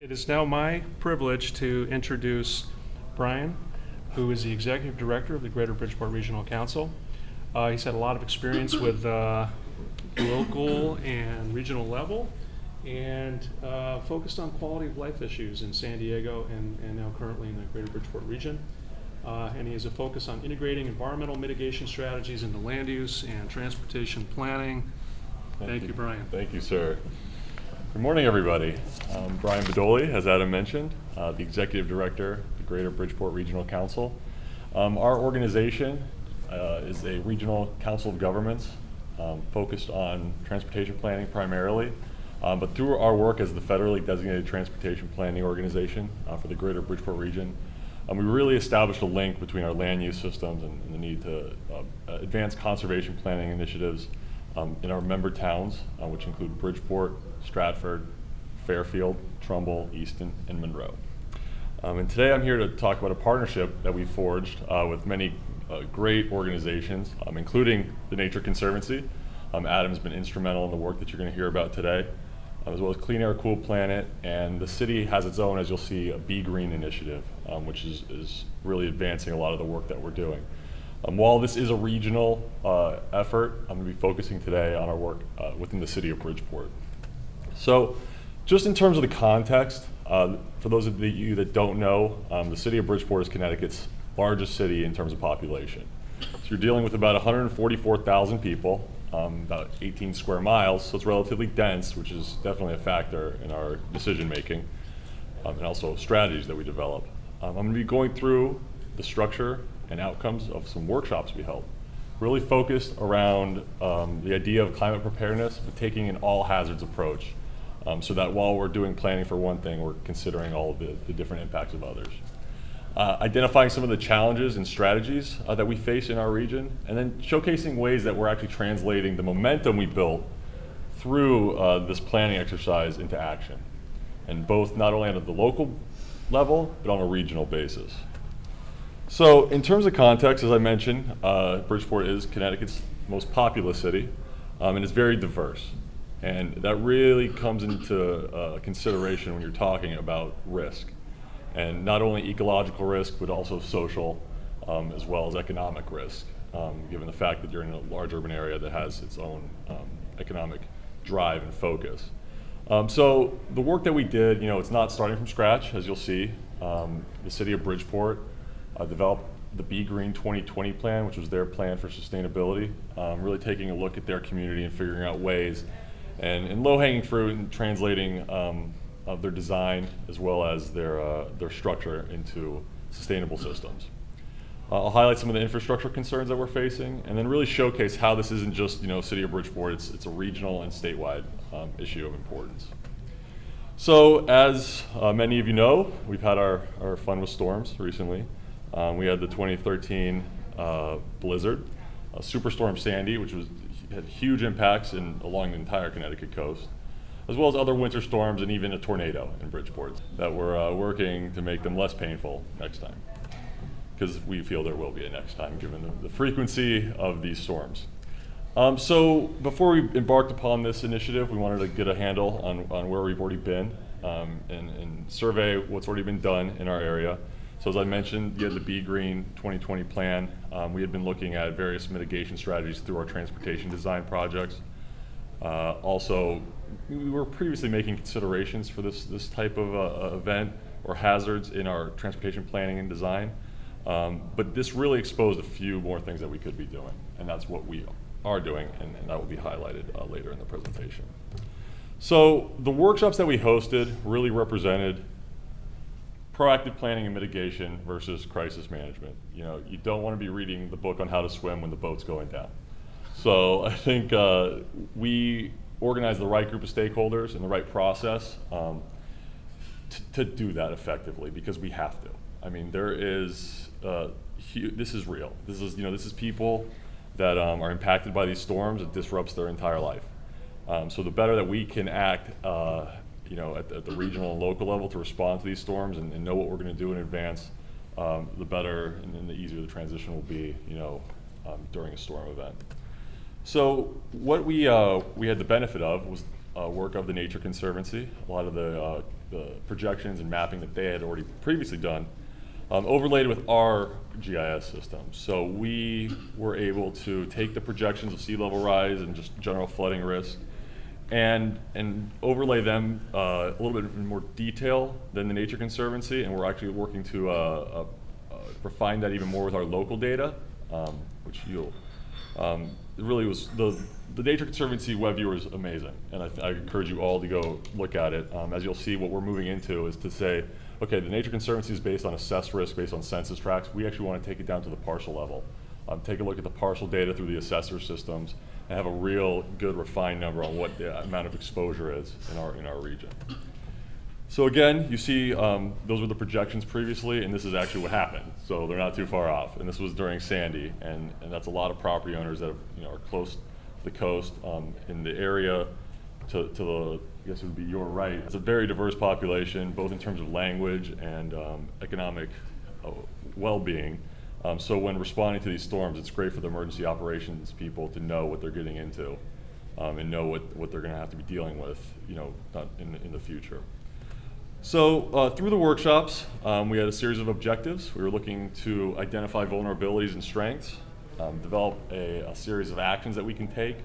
It is now my privilege to introduce Brian, who is the Executive Director of the Greater Bridgeport Regional Council. He's had a lot of experience with local and regional level and focused on quality of life issues in San Diego and now currently in the Greater Bridgeport region. And he has a focus on integrating environmental mitigation strategies into land use and transportation planning. Thank you, Brian. Thank you, sir. Good morning, everybody. I'm Brian Bedoli, as Adam mentioned, the Executive Director of the Greater Bridgeport Regional Council. Our organization is a regional council of governments focused on transportation planning primarily, but through our work as the federally designated transportation planning organization for the Greater Bridgeport region, we really established a link between our land use systems and the need to advance conservation planning initiatives in our member towns, which include Bridgeport, Stratford, Fairfield, Trumbull, Easton, and Monroe. And today I'm here to talk about a partnership that we forged with many great organizations, including the Nature Conservancy. Adam's been instrumental in the work that you're going to hear about today, as well as Clean Air, Cool Planet, and the city has its own, as you'll see, a Be Green initiative, which is really advancing a lot of the work that we're doing. While this is a regional effort, I'm going to be focusing today on our work within the city of Bridgeport. So just in terms of the context, for those of you that don't know, the city of Bridgeport is Connecticut's largest city in terms of population. So you're dealing with about 144,000 people, about 18 square miles, so it's relatively dense, which is definitely a factor in our decision making, and also strategies that we develop. I'm going to be going through the structure and outcomes of some workshops we held, really focused around the idea of climate preparedness, but taking an all hazards approach, so that while we're doing planning for one thing, we're considering all of the different impacts of others. Identifying some of the challenges and strategies that we face in our region, and then showcasing ways that we're actually translating the momentum we built through this planning exercise into action, and both not only at the local level, but on a regional basis. So in terms of context, as I mentioned, Bridgeport is Connecticut's most populous city, and it's very diverse. And that really comes into consideration when you're talking about risk. And not only ecological risk, but also social, as well as economic risk, given the fact that you're in a large urban area that has its own economic drive and focus. So the work that we did, it's not starting from scratch, as you'll see. The city of Bridgeport developed the Be Green 2020 plan, which was their plan for sustainability, really taking a look at their community and figuring out ways and low-hanging fruit and translating of their design as well as their structure into sustainable systems. I'll highlight some of the infrastructure concerns that we're facing and then really showcase how this isn't just city of Bridgeport, it's a regional and statewide issue of importance. So as many of you know, we've had our fun with storms recently. We had the 2013 blizzard, Superstorm Sandy, which had huge impacts along the entire Connecticut coast, as well as other winter storms and even a tornado in Bridgeport that we're working to make them less painful next time, because we feel there will be a next time given the frequency of these storms. So before we embarked upon this initiative, we wanted to get a handle on where we've already been and survey what's already been done in our area. So as I mentioned, you had the Be Green 2020 plan. We had been looking at various mitigation strategies through our transportation design projects. Also, we were previously making considerations for this type of event or hazards in our transportation planning and design. But this really exposed a few more things that we could be doing, and that's what we are doing, and that will be highlighted later in the presentation. So the workshops that we hosted really represented proactive planning and mitigation versus crisis management. You don't want to be reading the book on how to swim when the boat's going down. So I think we organized the right group of stakeholders and the right process to do that effectively, because we have to. I mean, there is this is real. This is people that are impacted by these storms. It disrupts their entire life. So the better that we can act at the regional and local level to respond to these storms and know what we're going to do in advance, the better and the easier the transition will be, during a storm event. So what we had the benefit of was work of the Nature Conservancy, a lot of the projections and mapping that they had already previously done, overlaid with our GIS system. So we were able to take the projections of sea level rise and just general flooding risk and overlay them a little bit in more detail than the Nature Conservancy, and we're actually working to refine that even more with our local data, which you'll, it really was, the Nature Conservancy web viewer is amazing, and I encourage you all to go look at it. As you'll see, what we're moving into is to say, okay, the Nature Conservancy is based on assessed risk, based on census tracts. We actually want to take it down to the parcel level. Take a look at the parcel data through the assessor systems and have a real good refined number on what the amount of exposure is in our region. So again, you see those were the projections previously, and this is actually what happened. So they're not too far off. And this was during Sandy, and that's a lot of property owners that are close to the coast in the area to the, I guess it would be your right. It's a very diverse population, both in terms of language and economic well-being. So when responding to these storms, it's great for the emergency operations people to know what they're getting into and know what they're going to have to be dealing with, in the future. So through the workshops, we had a series of objectives. We were looking to identify vulnerabilities and strengths, develop a series of actions that we can take,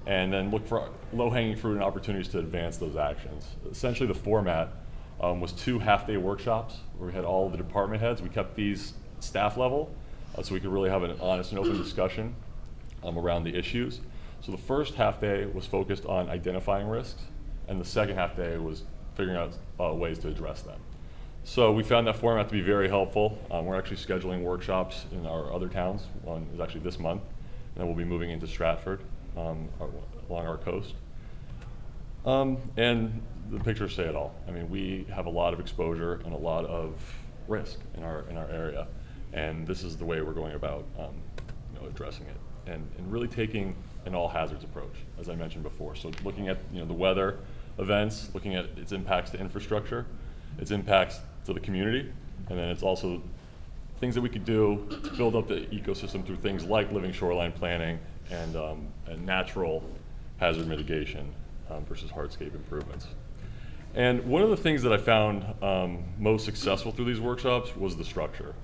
and then look for low-hanging fruit and opportunities to advance those actions. Essentially, the format was 2 half-day workshops where we had all of the department heads. We kept these staff level so we could really have an honest and open discussion around the issues. So the first half-day was focused on identifying risks, and the second half-day was figuring out ways to address them. So we found that format to be very helpful. We're actually scheduling workshops in our other towns. One is actually this month, and then we'll be moving into Stratford along our coast. And the pictures say it all. I mean, we have a lot of exposure and a lot of risk in our area, and this is the way we're going about addressing it, and really taking an all hazards approach, as I mentioned before. So looking at the weather events, looking at its impacts to infrastructure, its impacts to the community, and then it's also things that we could do to build up the ecosystem through things like living shoreline planning and natural hazard mitigation versus hardscape improvements. And one of the things that I found most successful through these workshops was the structure.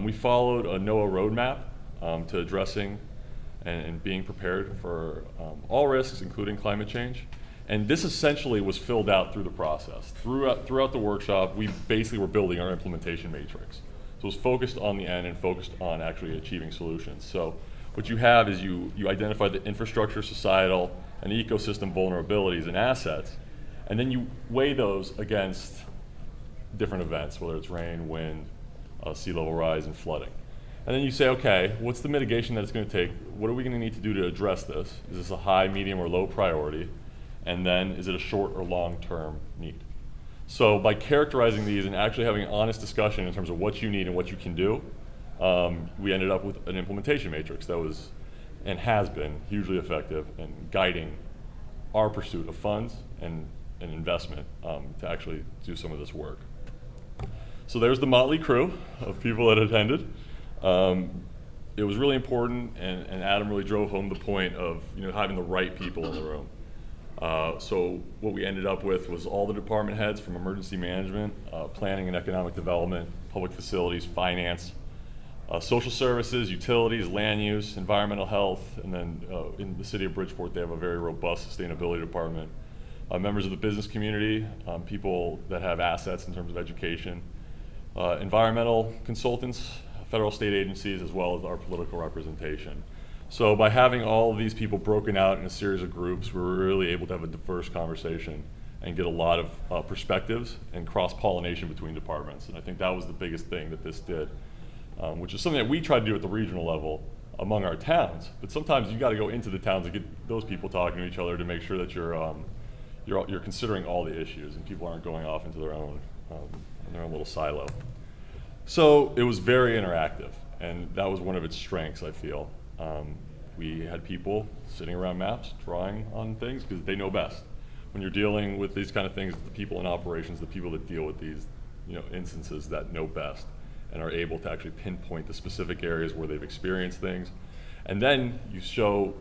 We followed a NOAA roadmap to addressing and being prepared for all risks, including climate change. And this essentially was filled out through the process. Throughout the workshop, we basically were building our implementation matrix. So it was focused on the end and focused on actually achieving solutions. So what you have is you identify the infrastructure, societal, and ecosystem vulnerabilities and assets, and then you weigh those against different events, whether it's rain, wind, sea level rise, and flooding. And then you say, okay, what's the mitigation that it's going to take? What are we going to need to do to address this? Is this a high, medium, or low priority? And then is it a short or long-term need? So by characterizing these and actually having an honest discussion in terms of what you need and what you can do, we ended up with an implementation matrix that was and has been hugely effective in guiding our pursuit of funds and investment to actually do some of this work. So there's the motley crew of people that attended. It was really important, and Adam really drove home the point of having the right people in the room. So what we ended up with was all the department heads from emergency management, planning and economic development, public facilities, finance, social services, utilities, land use, environmental health, and then in the city of Bridgeport they have a very robust sustainability department. Members of the business community, people that have assets in terms of education, environmental consultants, federal state agencies, as well as our political representation. So by having all of these people broken out in a series of groups, we were really able to have a diverse conversation and get a lot of perspectives and cross-pollination between departments. And I think that was the biggest thing that this did, which is something that we try to do at the regional level among our towns. But sometimes you got to go into the towns and get those people talking to each other to make sure that you're considering all the issues and people aren't going off into their own little silo. So it was very interactive, and that was one of its strengths, I feel. We had people sitting around maps, drawing on things, because they know best. When you're dealing with these kind of things, the people in operations, the people that deal with these instances that know best and are able to actually pinpoint the specific areas where they've experienced things. And then you show,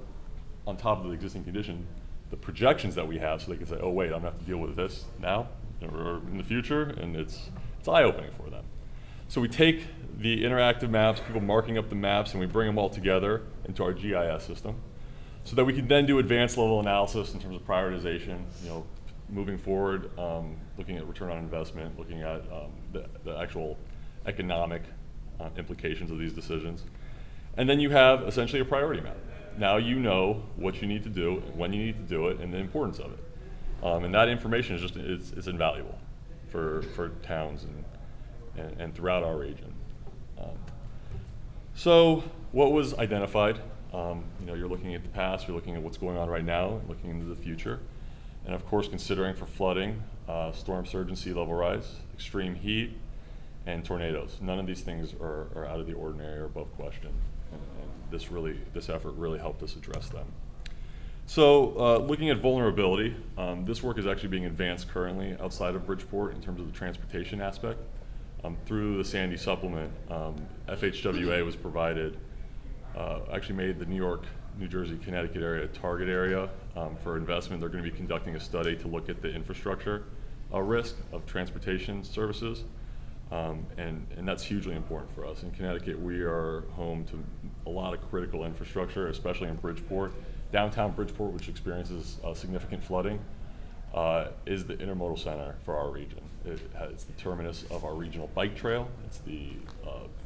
on top of the existing condition, the projections that we have, so they can say, oh wait, I'm gonna have to deal with this now or in the future, and it's eye-opening for them. So we take the interactive maps, people marking up the maps, and we bring them all together into our GIS system, so that we can then do advanced level analysis in terms of prioritization, moving forward, looking at return on investment, looking at the actual economic implications of these decisions. And then you have essentially a priority map. Now you know what you need to do, when you need to do it, and the importance of it. And that information is just, it's invaluable for towns and throughout our region. So what was identified? You're looking at the past, you're looking at what's going on right now, and looking into the future. And of course, considering for flooding, storm surge and sea level rise, extreme heat, and tornadoes. None of these things are out of the ordinary or above question. And this effort really helped us address them. So looking at vulnerability, this work is actually being advanced currently outside of Bridgeport in terms of the transportation aspect. Through the Sandy supplement, FHWA was provided, actually made the New York, New Jersey, Connecticut area a target area for investment. They're going to be conducting a study to look at the infrastructure risk of transportation services. And that's hugely important for us. In Connecticut, we are home to a lot of critical infrastructure, especially in Bridgeport. Downtown Bridgeport, which experiences significant flooding, is the intermodal center for our region. It's the terminus of our regional bike trail. It's the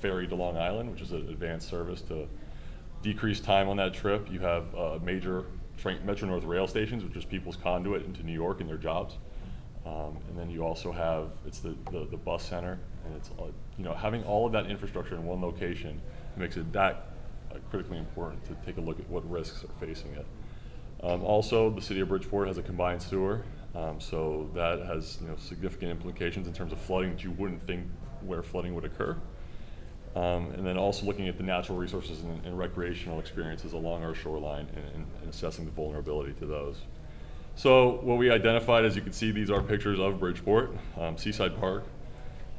ferry to Long Island, which is an advanced service to decrease time on that trip. You have major Metro North rail stations, which is people's conduit into New York and their jobs. And then you also have, it's the bus center, and it's having all of that infrastructure in one location makes it that critically important to take a look at what risks are facing it. Also, the city of Bridgeport has a combined sewer, so that has significant implications in terms of flooding that you wouldn't think where flooding would occur. And then also looking at the natural resources and recreational experiences along our shoreline and assessing the vulnerability to those. So what we identified, as you can see, these are pictures of Bridgeport, Seaside Park.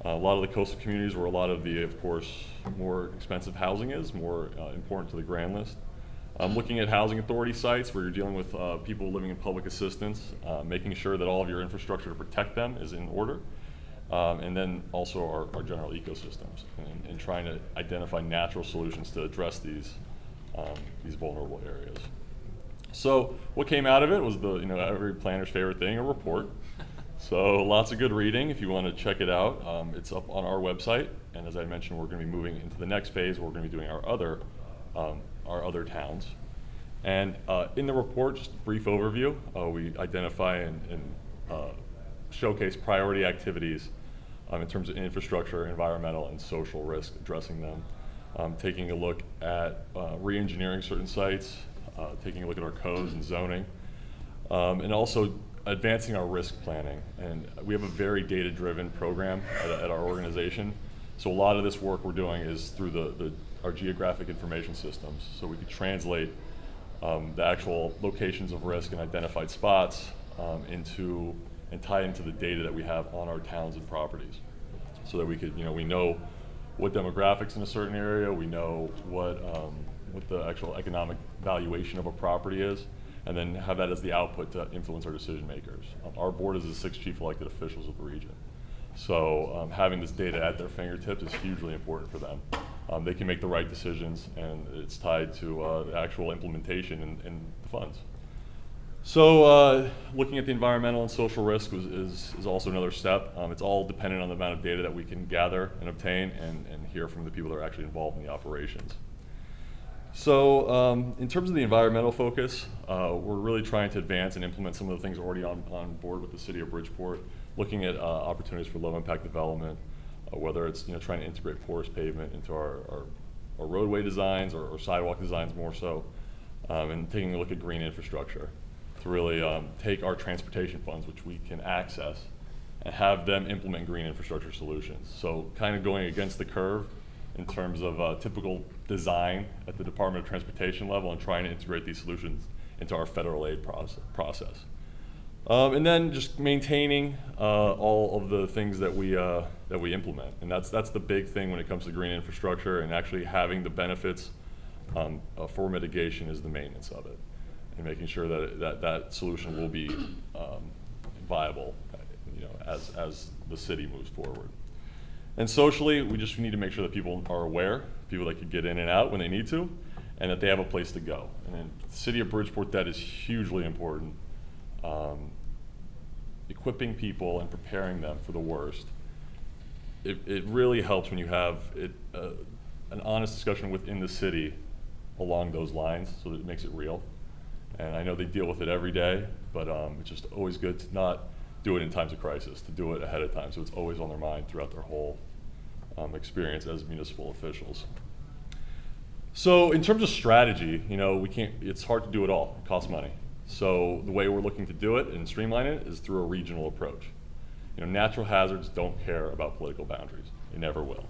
A lot of the coastal communities where a lot of the, of course, more expensive housing is, more important to the grand list. Looking at housing authority sites where you're dealing with people living in public assistance, making sure that all of your infrastructure to protect them is in order. And then also our general ecosystems and trying to identify natural solutions to address these vulnerable areas. So what came out of it was every planner's favorite thing, a report. So lots of good reading if you want to check it out. It's up on our website, and as I mentioned, we're going to be moving into the next phase where we're going to be doing our other towns. And in the report, just a brief overview, we identify and showcase priority activities in terms of infrastructure, environmental, and social risk, addressing them. Taking a look at re-engineering certain sites, taking a look at our codes and zoning, and also advancing our risk planning. And we have a very data-driven program at our organization. So a lot of this work we're doing is through our geographic information systems. So we could translate the actual locations of risk and identified spots into and tie into the data that we have on our towns and properties. So that we could, we know what demographics in a certain area, we know what the actual economic valuation of a property is, and then have that as the output to influence our decision makers. Our board is the 6 chief elected officials of the region. So having this data at their fingertips is hugely important for them. They can make the right decisions, and it's tied to the actual implementation and the funds. So looking at the environmental and social risk is also another step. It's all dependent on the amount of data that we can gather and obtain and hear from the people that are actually involved in the operations. So in terms of the environmental focus, we're really trying to advance and implement some of the things already on board with the city of Bridgeport, looking at opportunities for low impact development, whether it's trying to integrate porous pavement into our roadway designs or sidewalk designs more so, and taking a look at green infrastructure to really take our transportation funds, which we can access, and have them implement green infrastructure solutions. So kind of going against the curve in terms of typical design at the Department of Transportation level and trying to integrate these solutions into our federal aid process. And then just maintaining all of the things that we implement. And that's the big thing when it comes to green infrastructure, and actually having the benefits for mitigation is the maintenance of it. in making sure that solution will be viable, as the city moves forward. And socially, we just need to make sure that people are aware, people that can get in and out when they need to, and that they have a place to go. And in the city of Bridgeport, that is hugely important. Equipping people and preparing them for the worst. It really helps when you have an honest discussion within the city along those lines, so that it makes it real. And I know they deal with it every day, but it's just always good to not do it in times of crisis, to do it ahead of time, so it's always on their mind throughout their whole experience as municipal officials. So in terms of strategy, it's hard to do it all. It costs money. So the way we're looking to do it and streamline it is through a regional approach. Natural hazards don't care about political boundaries. They never will.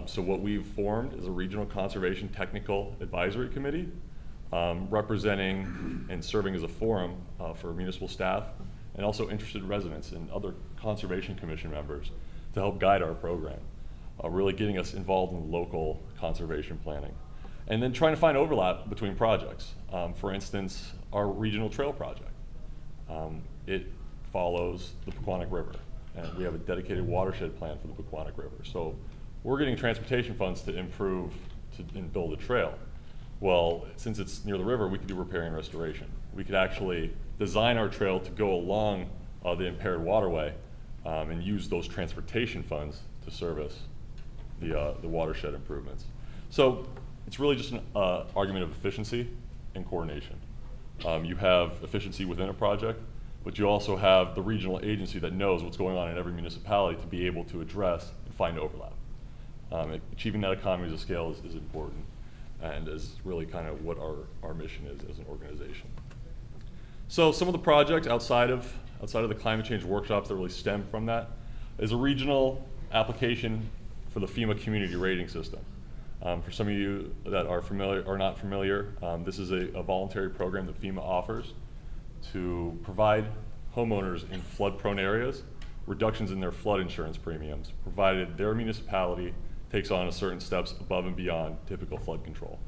So what we've formed is a regional conservation technical advisory committee, representing and serving as a forum for municipal staff and also interested residents and other conservation commission members to help guide our program, really getting us involved in local conservation planning. And then trying to find overlap between projects. For instance, our regional trail project. It follows the Pequannock River, and we have a dedicated watershed plan for the Pequannock River. So we're getting transportation funds to improve and build a trail. Well, since it's near the river, we could do repair and restoration. We could actually design our trail to go along the impaired waterway and use those transportation funds to service the watershed improvements. So it's really just an argument of efficiency and coordination. You have efficiency within a project, but you also have the regional agency that knows what's going on in every municipality to be able to address and find overlap. Achieving that economies of scale is important, and is really kind of what our mission is as an organization. So some of the projects outside of the climate change workshops that really stem from that is a regional application for the FEMA community rating system. For some of you that are not familiar, this is a voluntary program that FEMA offers to provide homeowners in flood-prone areas reductions in their flood insurance premiums, provided their municipality takes on a certain steps above and beyond typical flood control.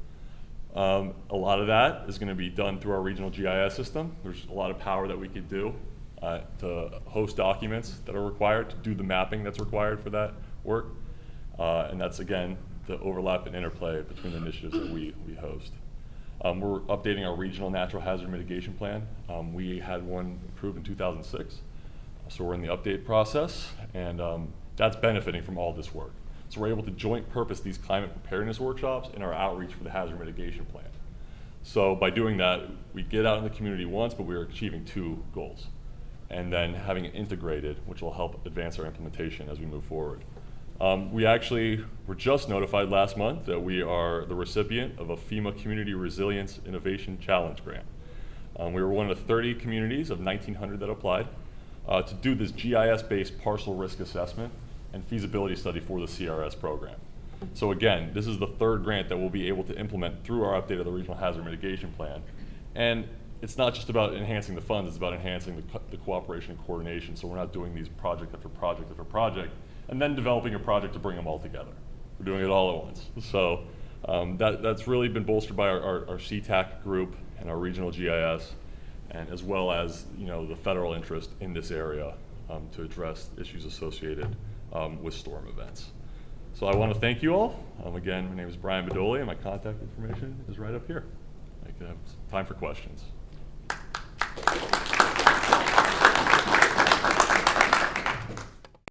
A lot of that is going to be done through our regional GIS system. There's a lot of power that we could do to host documents that are required, to do the mapping that's required for that work. And that's, again, the overlap and interplay between the initiatives that we host. We're updating our regional natural hazard mitigation plan. We had one approved in 2006, so we're in the update process, and that's benefiting from all this work. So we're able to joint purpose these climate preparedness workshops in our outreach for the hazard mitigation plan. So by doing that, we get out in the community once, but we're achieving two goals. And then having it integrated, which will help advance our implementation as we move forward. We actually were just notified last month that we are the recipient of a FEMA Community Resilience Innovation Challenge grant. We were one of the 30 communities of 1,900 that applied to do this GIS-based parcel risk assessment and feasibility study for the CRS program. So again, this is the third grant that we'll be able to implement through our update of the Regional Hazard Mitigation Plan. And it's not just about enhancing the funds, it's about enhancing the cooperation and coordination, so we're not doing these project after project after project, and then developing a project to bring them all together. We're doing it all at once. So that's really been bolstered by our CTAC group and our regional GIS, and as well as the federal interest in this area to address issues associated with storm events. So I want to thank you all. Again, my name is Brian Bedoli, and my contact information is right up here. I can have time for questions.